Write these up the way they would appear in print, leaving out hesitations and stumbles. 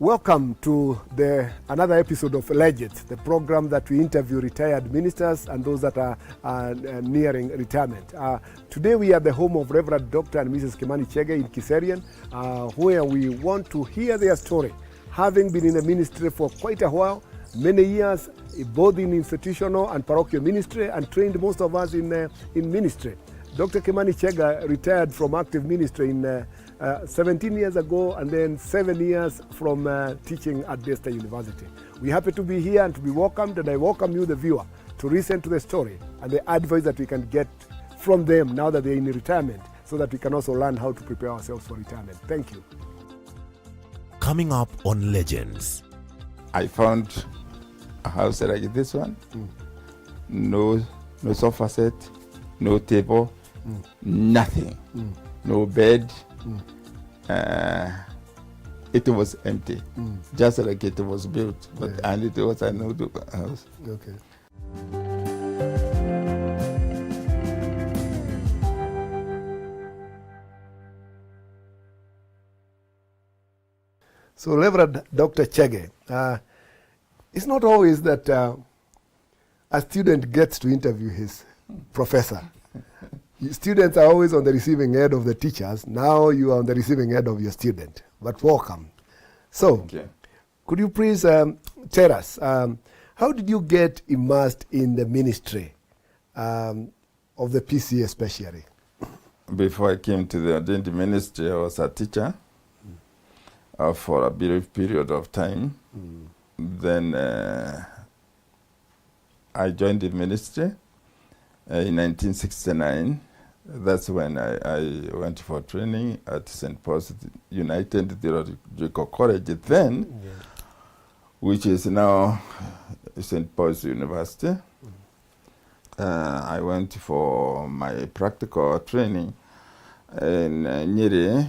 Welcome to another episode of Legends, the program that we interview retired ministers and those that are nearing retirement. Today we are at the home of Reverend Dr. and Mrs. Kimani Chege in Kiserian, where we want to hear their story. Having been in the ministry for quite a while, many years, both in institutional and parochial ministry, and trained most of us in ministry. Dr. Kimani Chege retired from active ministry in 17 years ago, and then 7 years from teaching at Desta University. We're happy to be here and to be welcomed, and I welcome you, the viewer, to listen to the story and the advice that we can get from them now that they're in retirement, so that we can also learn how to prepare ourselves for retirement. Thank you. Coming up on Legends. I found a house like this one. No sofa set, no table, nothing, no bed. It was empty, just like it was built, but and it was an old house. Okay. So, Reverend Dr. Chege, it's not always that a student gets to interview his professor. Students are always on the receiving end of the teachers. Now you are on the receiving end of your student. But welcome. So, could you please tell us, how did you get immersed in the ministry of the PC especially? Before I came to the ordained ministry, I was a teacher for a brief period of time. Then I joined the ministry in 1969. That's when I went for training at St. Paul's United Theological College then, which is now St. Paul's University. I went for my practical training in Nyeri,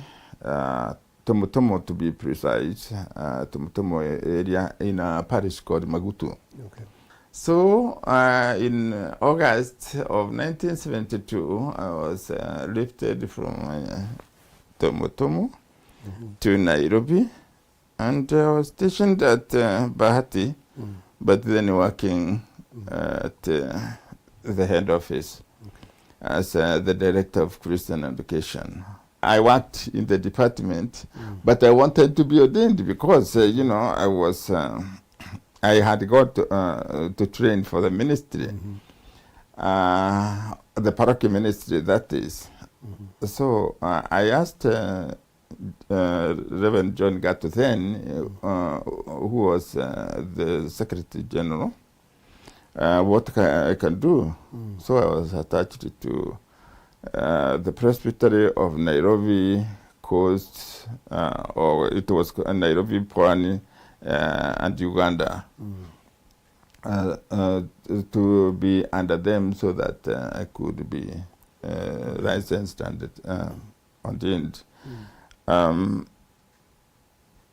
Tomotomo to be precise, Tomotomo area in a parish called Magutu. Okay. So in August of 1972, I was lifted from Tomotomo to Nairobi, and I was stationed at Bahati, but then working at the head office as the director of Christian education. I worked in the department, but I wanted to be ordained because, I was... I had got to train for the ministry, the parochial ministry, that is. So I asked Reverend John Gatto then, who was the Secretary General, what I can do. So I was attached to the Presbytery of Nairobi Coast, or it was Nairobi, Pwani, and Uganda, to be under them so that I could be licensed and ordained. I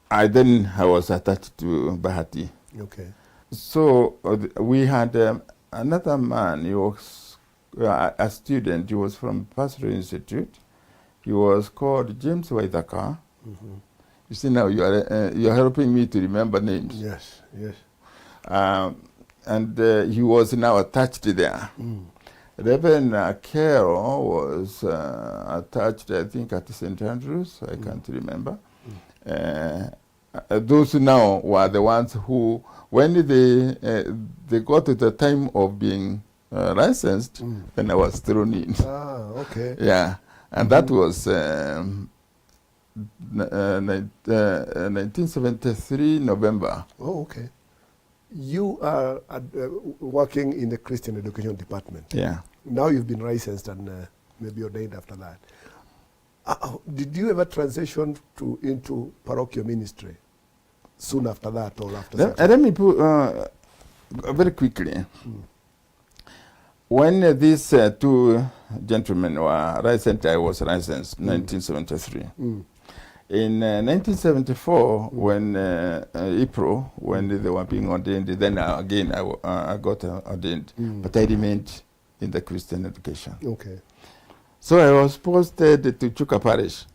was attached to Bahati. Okay. So we had another man. He was a student. He was from Pastoral Institute. He was called James Waithaka. You see, now you are helping me to remember names. Yes, yes. And he was now attached there. Reverend Carroll was attached, I think, at St. Andrews. I can't remember. Those now were the ones who, when they got to the time of being licensed, then I was thrown in. Ah, okay. Yeah, and that was 1973 November. Oh, okay. You are working in the Christian education department. Yeah. Now you've been licensed and maybe ordained after that. Did you ever transition into parochial ministry soon after that or after that? Let me put very quickly. When these two gentlemen were licensed, I was licensed in 1973. In 1974, when April, when they were being ordained, then again I got ordained, but I remained in the Christian education. Okay. So I was posted to Chuka Parish.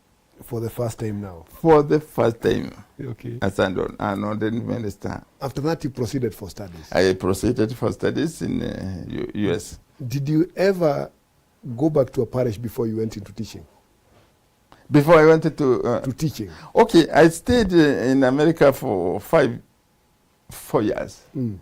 For the first time now. For the first time Okay. as an ordained minister. After that, you proceeded for studies. I proceeded for studies in U.S. Did you ever go back to a parish before you went into teaching? Before I went to To teaching. okay, I stayed in America for 4 years. Mm.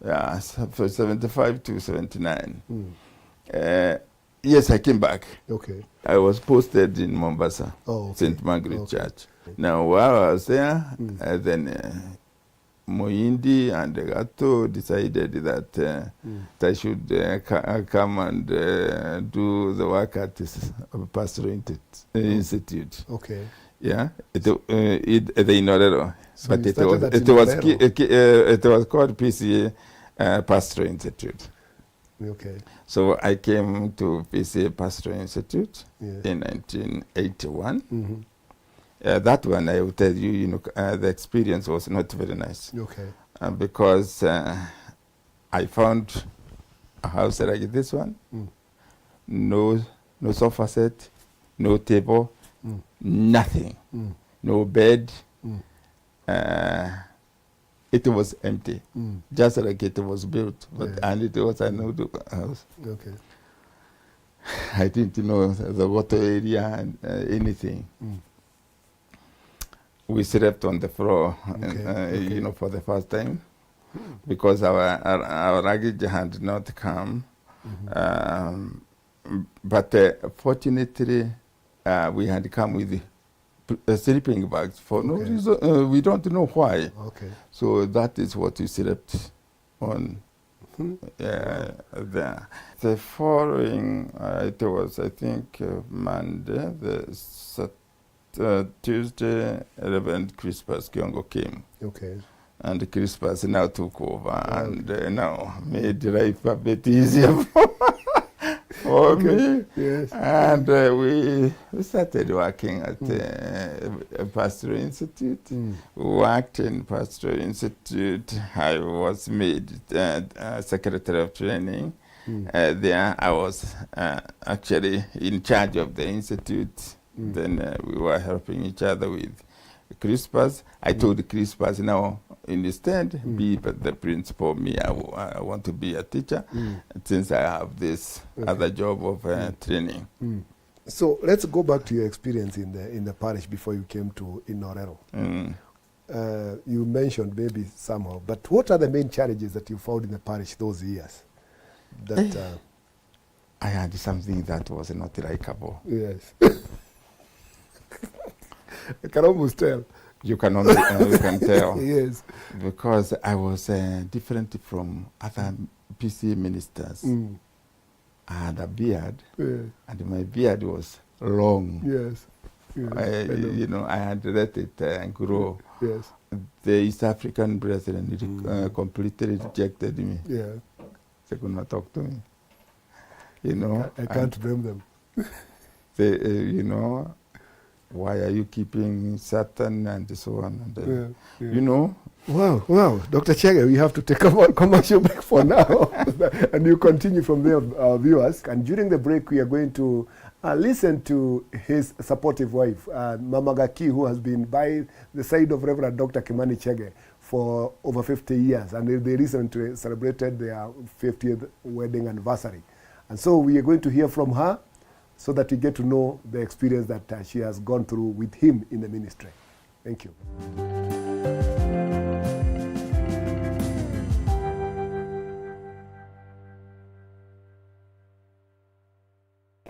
Yeah, from 75 to 79. Mm. Yes, I came back. Okay. I was posted in Mombasa, Oh, okay. St. Margaret Okay. Church. Now, while I was there, Mm. then Moindi and Gato decided that I should come and do the work at this Pastoral Institute. Okay. Yeah, the Inorero. So But you started at it was called PCA Pastoral Institute. Okay. So I came to PCA Pastoral Institute Yes. in 1981. Mm-hmm. That one, I will tell you, the experience was not very nice. Okay. Because I found a house like this one, no sofa set, no table, nothing, no bed. It was empty, just like it was built, and it was an old house. Okay. I didn't know the water area and anything. We slept on the floor, for the first time, because our luggage had not come. But fortunately, we had come with sleeping bags for no reason. We don't know why. Okay. So that is what we slept on. There. The following, it was, I think, Monday, Tuesday, Reverend Crispus Kiongo came. Okay. And Crispus now took over and now made life a bit easier for me. Yes. And we started working at Pastoral Institute. Worked in Pastoral Institute. I was made Secretary of Training. There I was actually in charge of the Institute. Then we were helping each other with Crispus. I told Crispus, now instead be the principal. Me, I want to be a teacher since I have this other job of training. So let's go back to your experience in the parish before you came to Inorero. You mentioned maybe somehow, but what are the main challenges that you found in the parish those years? That I had something that was not likable. yes. I can almost tell. You can only you can tell. Yes. Because I was different from other PC ministers. I had a beard, and my beard was long. Yes. I had let it grow. Yes. The East African brethren completely rejected me. Yeah. They could not talk to me. I can't blame them. They, why are you keeping Satan and so on? And, Wow, Dr. Chege, we have to take a commercial break for now. And you continue from there, viewers. And during the break, we are going to listen to his supportive wife, Mama Gaki, who has been by the side of Reverend Dr. Kimani Chege for over 50 years. And they recently celebrated their 50th wedding anniversary. And so we are going to hear from her so that we get to know the experience that she has gone through with him in the ministry. Thank you.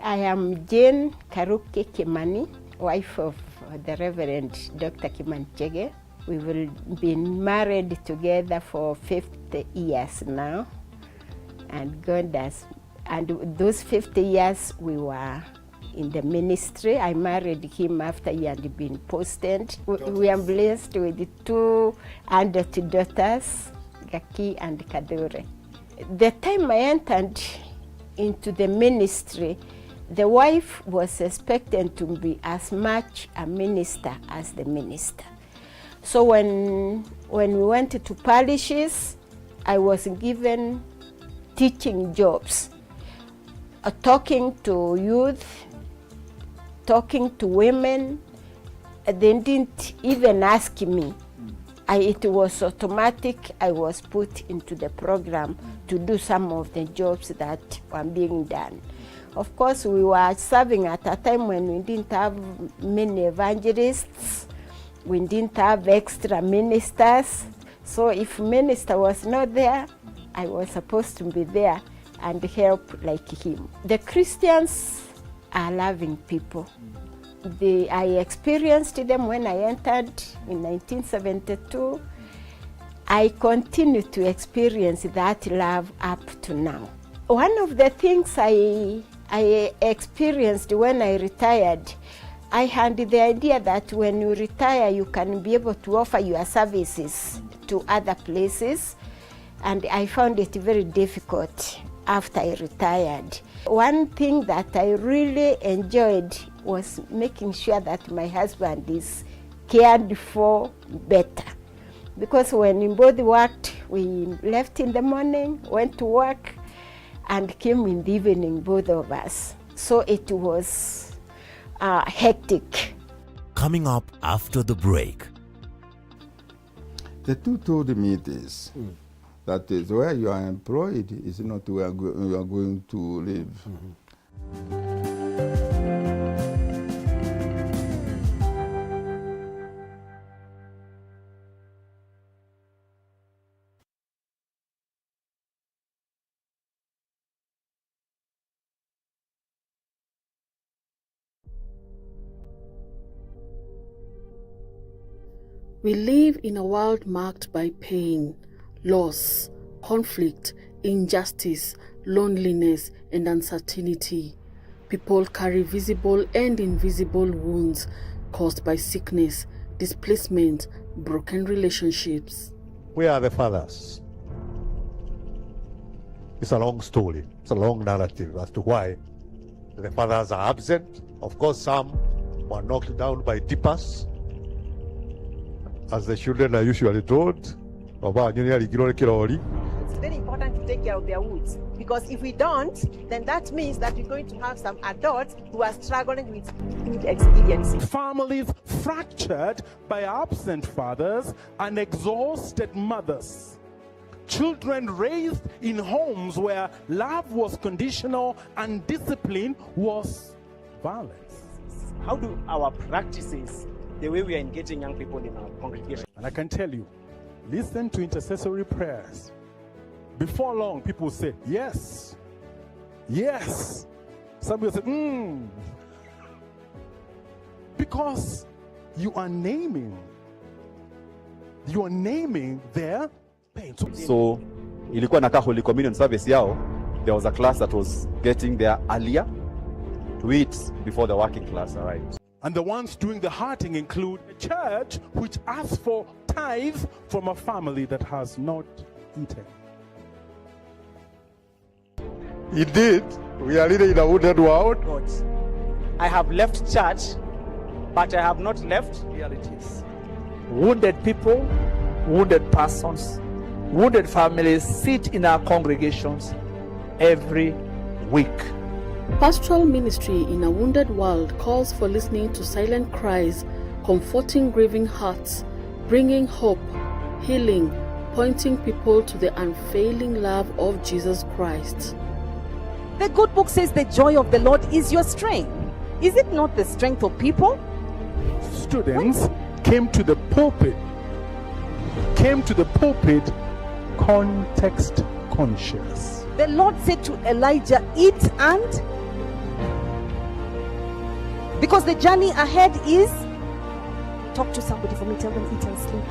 I am Jane Karuke Kimani, wife of the Reverend Dr. Kimani Chege. We've been married together for 50 years now, and those 50 years we were in the ministry. I married him after he had been posted. We are blessed with 2 adult daughters, Gaki and Kadure. The time I entered into the ministry, the wife was expected to be as much a minister as the minister. So when we went to parishes, I was given teaching jobs, talking to youth, talking to women. They didn't even ask me. It was automatic. I was put into the program to do some of the jobs that were being done. Of course, we were serving at a time when we didn't have many evangelists. We didn't have extra ministers. So if minister was not there, I was supposed to be there and help like him. The Christians are loving people. I experienced them when I entered in 1972. I continue to experience that love up to now. One of the things I experienced when I retired, I had the idea that when you retire, you can be able to offer your services to other places, and I found it very difficult after I retired. One thing that I really enjoyed was making sure that my husband is cared for better. Because when we both worked, we left in the morning, went to work, and came in the evening, both of us. So it was hectic. Coming up after the break. The two told me this, that is where you are employed is not where you are going to live. We live in a world marked by pain, loss, conflict, injustice, loneliness, and uncertainty. People carry visible and invisible wounds caused by sickness, displacement, broken relationships. Where are the fathers? It's a long story. It's a long narrative as to why the fathers are absent. Of course, some were knocked down by dippers, as the children are usually told. It's very important to take care of their wounds, because if we don't, then that means that we're going to have some adults who are struggling with food experiences. Families fractured by absent fathers and exhausted mothers. Children raised in homes where love was conditional and discipline was violence. How do our practices, the way we are engaging young people in our congregation? And I can tell you, listen to intercessory prayers. Before long, people will say, yes, yes. Some will say, because you are naming their pain. So, ilikuwa naka Holy Communion service yao, there was a class that was getting there earlier to eat before the working class arrived. And the ones doing the hearting include a church which asks for tithe from a family that has not eaten. Indeed, we are living in a wounded world. God, I have left church, but I have not left realities. Wounded people, wounded persons, wounded families sit in our congregations every week. Pastoral ministry in a wounded world calls for listening to silent cries, comforting grieving hearts, bringing hope, healing, pointing people to the unfailing love of Jesus Christ. The good book says the joy of the Lord is your strength. Is it not the strength of people? Students came to the pulpit context conscious. The Lord said to Elijah, eat and, because the journey ahead is, talk to somebody for me, tell them eat and sleep.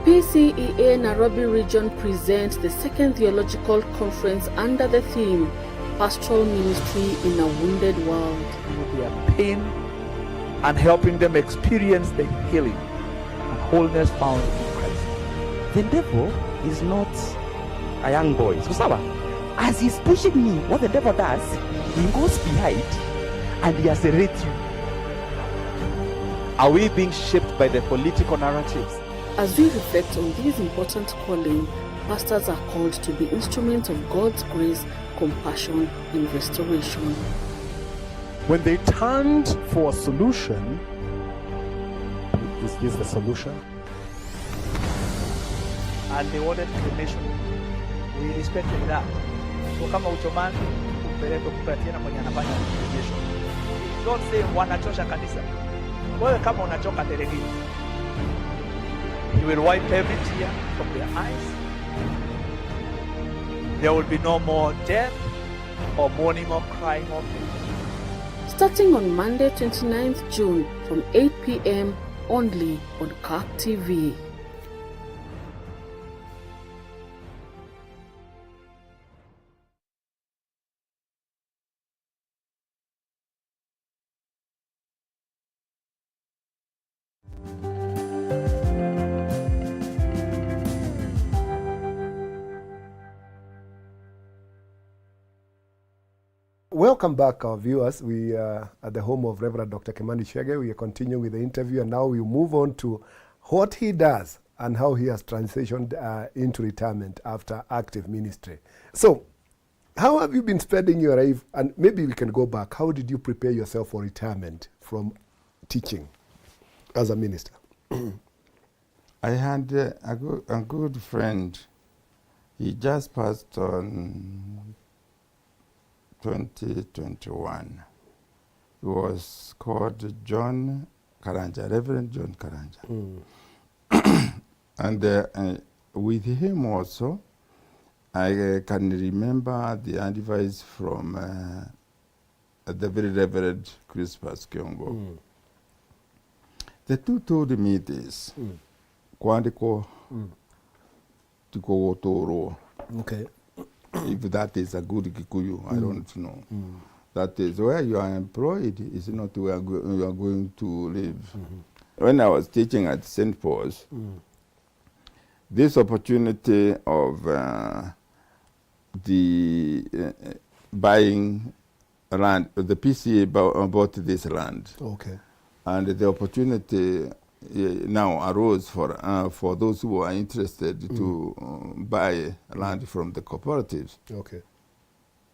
PCEA Nairobi region presents the second theological conference under the theme Pastoral Ministry in a Wounded World. Their pain and helping them experience the healing and wholeness found in Christ. The devil is not a young boy. So as he's pushing me, what the devil does, he goes behind and he accelerates you. Are we being shaped by the political narratives? As we reflect on this important calling, pastors are called to be instruments of God's grace, compassion, and restoration. When they turned for a solution, is this the solution? And they wanted cremation. We respected that. So kama uchomani, upeleke kupatiana mwenye anafanya cremation. Don't say wanachosha kanisa. Wewe kama unachoka delegate. You will wipe every tear from their eyes. There will be no more death or mourning or crying or pain. Starting on Monday 29th June from 8 p.m. only on CAC TV. Welcome back, our viewers. We are at the home of Reverend Dr. Kimani Chege. We are continuing with the interview, and now we move on to what he does and how he has transitioned into retirement after active ministry. So, how have you been spending your life? And maybe we can go back. How did you prepare yourself for retirement from teaching as a minister? I had a good friend. He just passed on 2021. He was called John Karanja, Reverend John Karanja. And with him also, I can remember the advice from the very Reverend Crispus Kiongo. The two told me this. Kwandiko tiko wotoro. Okay. If that is a good Kikuyu, I don't know. That is where you are employed, is not where you are going to live. When I was teaching at St. Paul's, this opportunity of the buying land, the PCA bought this land. Okay. And the opportunity now arose for those who are interested to buy land from the cooperatives. Okay.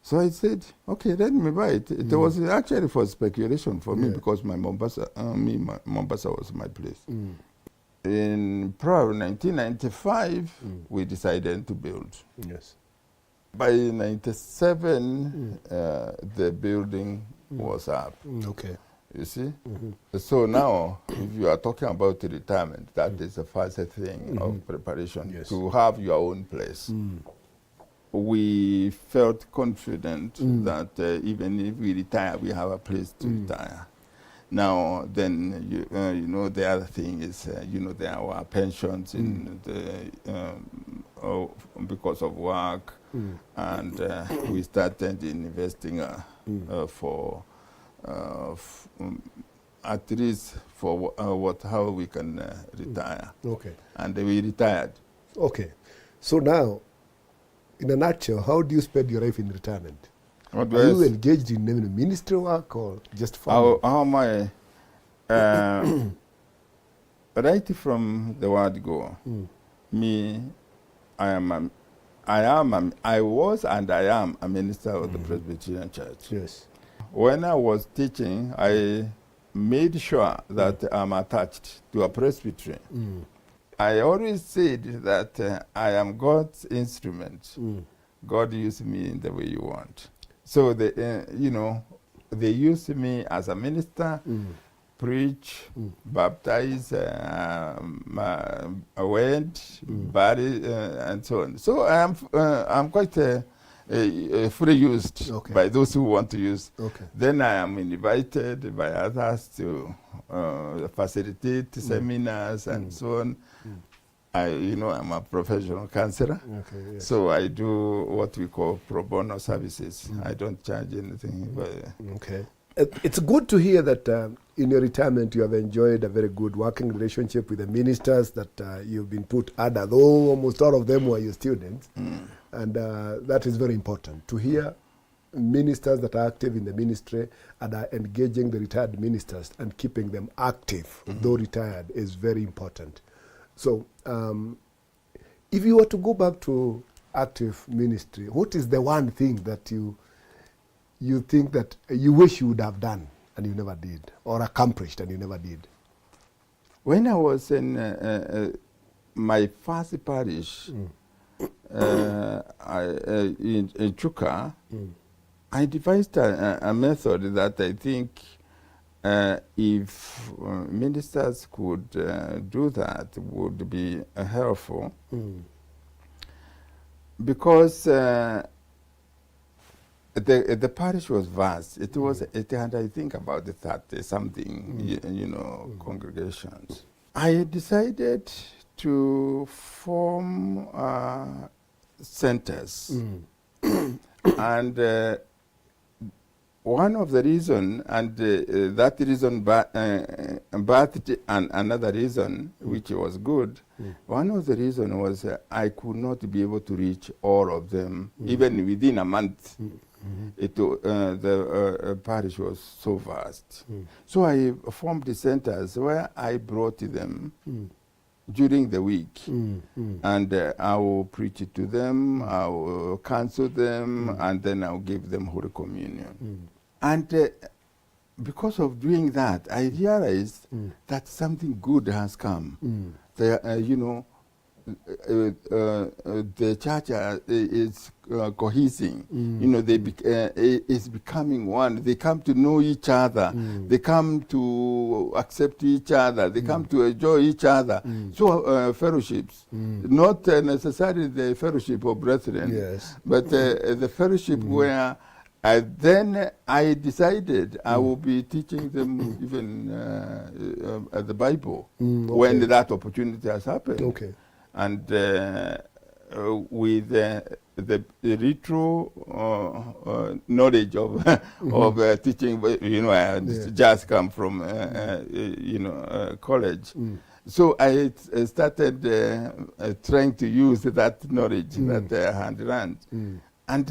So I said, okay, let me buy it. It was actually for speculation for me because Mombasa was my place. In probably 1995, we decided to build. Yes. By 97, the building was up. Okay. You see? So now, if you are talking about retirement, that is the first thing of preparation, to have your own place. We felt confident that even if we retire, we have a place to retire. Now, then, you know, the other thing is, you know, there are our pensions in the, because of work, and we started investing for at least for how we can retire. Okay. And we retired. Okay. So now, in a nutshell, how do you spend your life in retirement? Are you engaged in ministry work or just family? How am I? Right from the word go, me, I was and I am a minister of the Presbyterian Church. Yes. When I was teaching, I made sure that I'm attached to a presbytery. I always said that I am God's instrument. God used me in the way you want. So, you know, they used me as a minister, preach, baptize, went, bury, and so on. So I'm quite fully used by those who want to use. Then I am invited by others to facilitate seminars and so on. You know, I'm a professional counselor, so I do what we call pro bono services. I don't charge anything. Okay. It's good to hear that in your retirement you have enjoyed a very good working relationship with the ministers that you've been put under, though almost all of them were your students. And that is very important to hear ministers that are active in the ministry and are engaging the retired ministers and keeping them active, though retired, is very important. So if you were to go back to active ministry, what is the one thing that you you think that you wish you would have done and you never did, or accomplished and you never did? When I was in my first parish, in Chuka, I devised a method that I think if ministers could do that would be helpful. Because the parish was vast. It was, it had, I think, about 30-something, congregations. I decided to form centers. And one of the reason, and that reason birthed another reason, which was good. One of the reason was I could not be able to reach all of them, even within a month. The parish was so vast. So I formed the centers where I brought them during the week. And I will preach it to them, I will counsel them, and then I'll give them Holy Communion. And because of doing that, I realized that something good has come. The church is cohesing. It's becoming one. They come to know each other. They come to accept each other. They come to enjoy each other. So fellowships, not necessarily the fellowship of brethren, but the fellowship where then I decided I will be teaching them even the Bible when that opportunity has happened. And with the retro knowledge of of teaching, I just come from college. So I started trying to use that knowledge that I had learned. And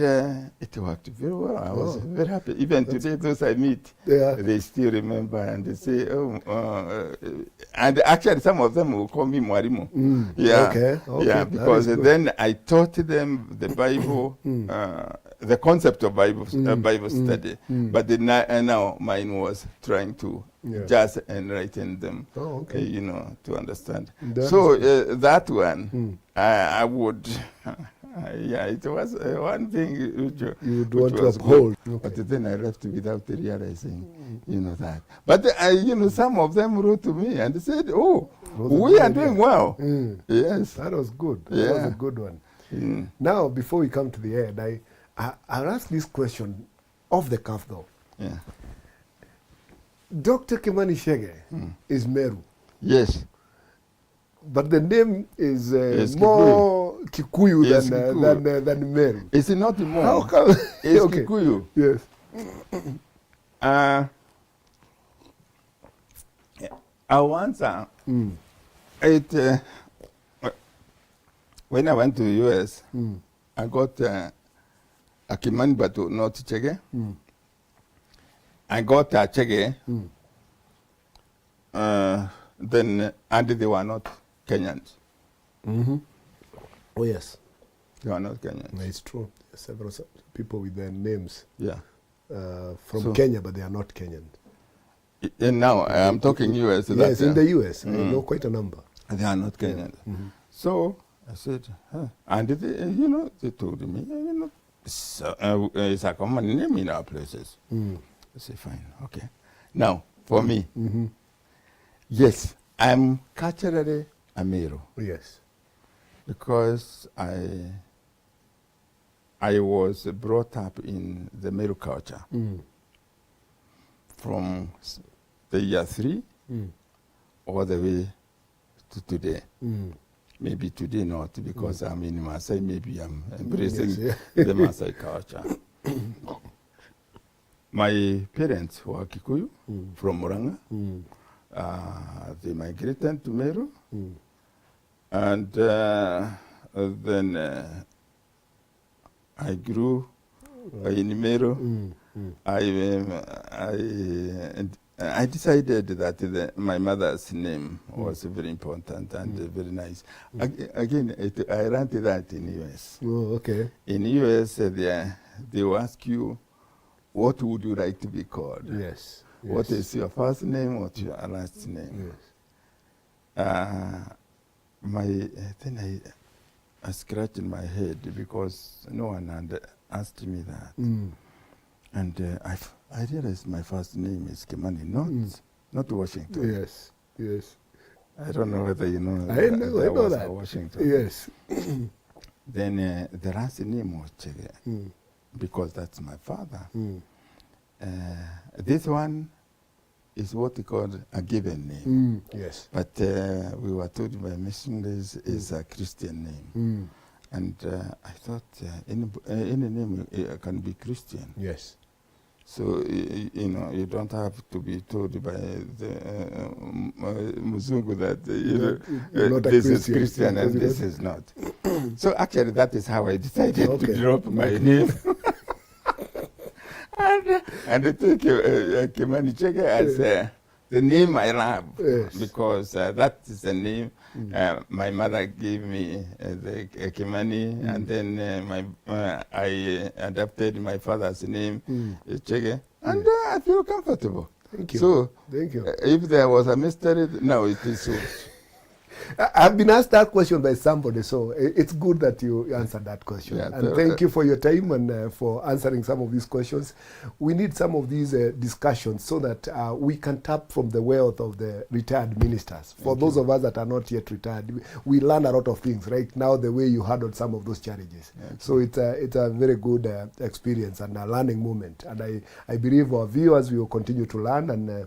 it worked very well. I was very happy. Even today, those I meet, they still remember and they say, and actually some of them will call me Mwarimu. Yeah, because then I taught them the Bible, the concept of Bible study. But now mine was trying to just enlighten them, to understand. So that one, I would... it was one thing which you would want to uphold. But then I left without realizing, that. But some of them wrote to me and they said, "Oh, we are doing well." Yes, that was good. That was a good one. Now, before we come to the end, I'll ask this question off the cuff, though. Dr. Kimani Chege is Meru. Yes. But the name is more Kikuyu than Meru. Is it not more? How come? It's Kikuyu. Yes. I'll answer. When I went to the US, I got a Kimani but not Chege. I got a Chege. Then, and they were not Kenyans. Oh, yes. They are not Kenyans. It's true. Several people with their names from So, Kenya, but they are not Kenyan. And now I'm talking US. Yes, in the US. I know quite a number. They are not Kenyans. So I said, and they, they told me, it's a common name in our places. I said, fine, okay. Now, for me, yes, I'm culturally a Meru. Yes. Because I was brought up in the Meru culture from the year 3 all the way to today. Maybe today not, because I'm in Maasai, maybe I'm embracing the Maasai culture. My parents were Kikuyu from Muranga. They migrated to Meru. And then I grew in Meru. I decided that my mother's name was very important and very nice. Again, I learned that in US. Oh, okay. In US, they will ask you what would you like to be called? Yes. What is your first name? What's your last name? Yes. Then I scratched my head because no one had asked me that. And I realized my first name is Kimani, not Washington. Yes. Yes. I don't know whether you know. I know that. Washington. Yes. Then the last name was Chege, because that's my father. This one is what we call a given name. Yes. But we were told by missionaries is a Christian name. And I thought any name can be Christian. Yes. So, you don't have to be told by the Muzungu that this is Christian and this is not. So actually that is how I decided to drop my name. and I took Kimani Chege as the name I love, because that is the name my mother gave me, the Kimani, and then I adopted my father's name, Chege, and I feel comfortable. Thank you. So, thank you. If there was a mystery, no, it is so. I've been asked that question by somebody, so it's good that you answered that question. Yeah, and thank you for your time and for answering some of these questions. We need some of these discussions so that we can tap from the wealth of the retired ministers. For those of us that are not yet retired, we learn a lot of things right now, the way you handled some of those challenges. So it's a very good experience and a learning moment. And I believe our viewers will continue to learn, and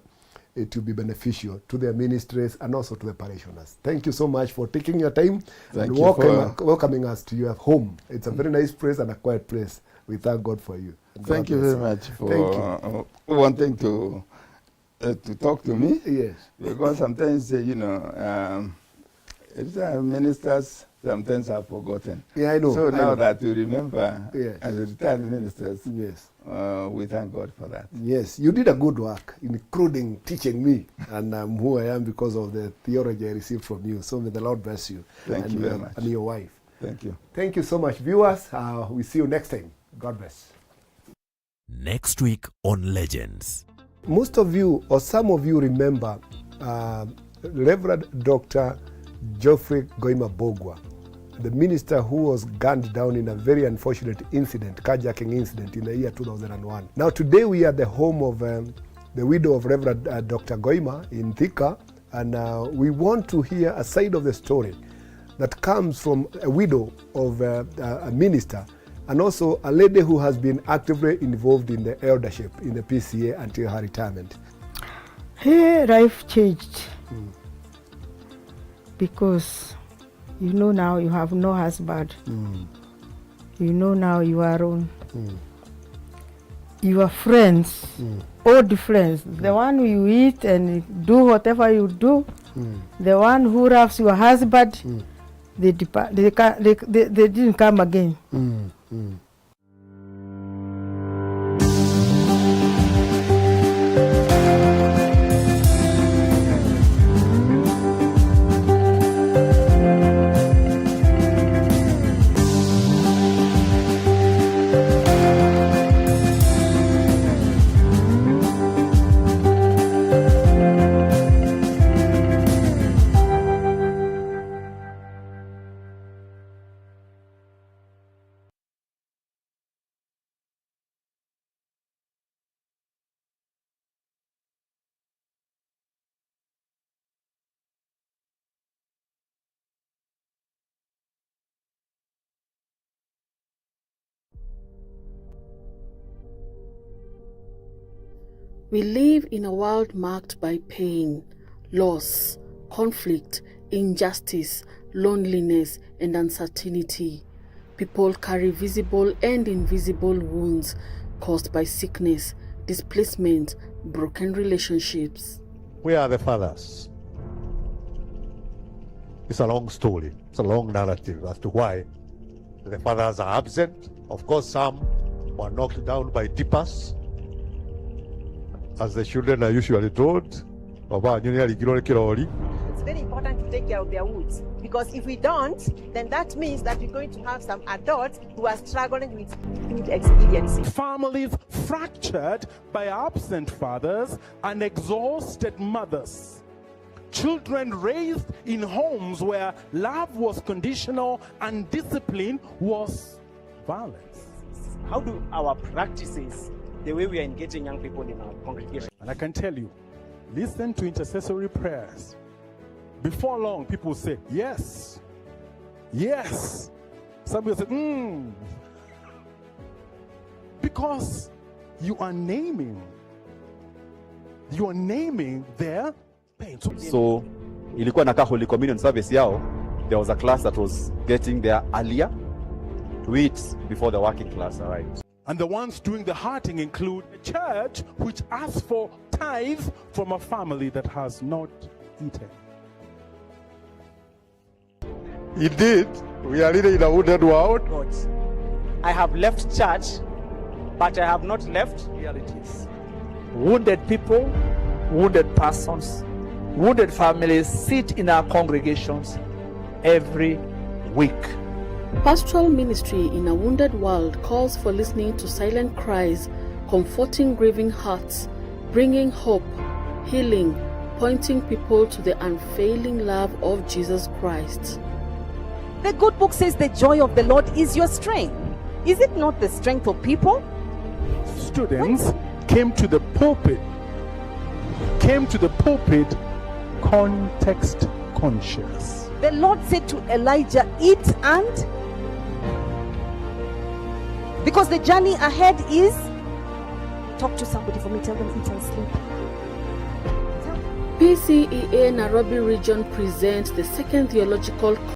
it will be beneficial to their ministries and also to the parishioners. Thank you so much for taking your time and welcoming us to your home. It's a very nice place and a quiet place. We thank God for you. Thank you very much for wanting to talk to me. Yes. Because sometimes, ministers sometimes are forgotten. Yeah, I know. So now that you remember, yes, as retired ministers, yes, we thank God for that. Yes, you did a good work, including teaching me, and I'm who I am because of the theology I received from you. So may the Lord bless you. Thank you very much. And your wife. Thank you. Thank you so much, viewers. We see you next time. God bless. Next week on Legends. Most of you, or some of you, remember Reverend Dr. Geoffrey Goima Bogwa, the minister who was gunned down in a very unfortunate incident, carjacking incident in the year 2001. Now today we are at the home of the widow of Reverend Dr. Goima in Thika, and we want to hear a side of the story that comes from a widow of a minister, and also a lady who has been actively involved in the eldership in the PCA until her retirement. Her life changed because now you have no husband. Now you are alone. Your friends, old friends, the one you eat and do whatever you do, the one who loves your husband, they didn't come again. We live in a world marked by pain, loss, conflict, injustice, loneliness, and uncertainty. People carry visible and invisible wounds caused by sickness, displacement, broken relationships. Where are the fathers? It's a long story. It's a long narrative as to why the fathers are absent. Of course, some were knocked down by dippers, as the children are usually told. It's very important to take care of their woods. Because if we don't, then that means that we're going to have some adults who are struggling with food experiences. Families fractured by absent fathers and exhausted mothers. Children raised in homes where love was conditional and discipline was violence. How do our practices, the way we are engaging young people in our congregation? And I can tell you, listen to intercessory prayers. Before long, people say, yes, yes. Some people say, because you are naming their pain. So ilikuwa na Holy Communion service yao, there was a class that was getting there earlier to eat before the working class arrived. And the ones doing the hearting include a church which asks for tithes from a family that has not eaten. Indeed, we are living in a wounded world. God, I have left church, but I have not left realities. Wounded people, wounded persons, wounded families sit in our congregations every week. Pastoral ministry in a wounded world calls for listening to silent cries, comforting grieving hearts, bringing hope, healing, pointing people to the unfailing love of Jesus Christ. The good book says the joy of the Lord is your strength. Is it not the strength of people? Students came to the pulpit context conscious. The Lord said to Elijah, eat and... Because the journey ahead is... Talk to somebody for me, tell them eat and sleep. PCEA Nairobi region presents the second theological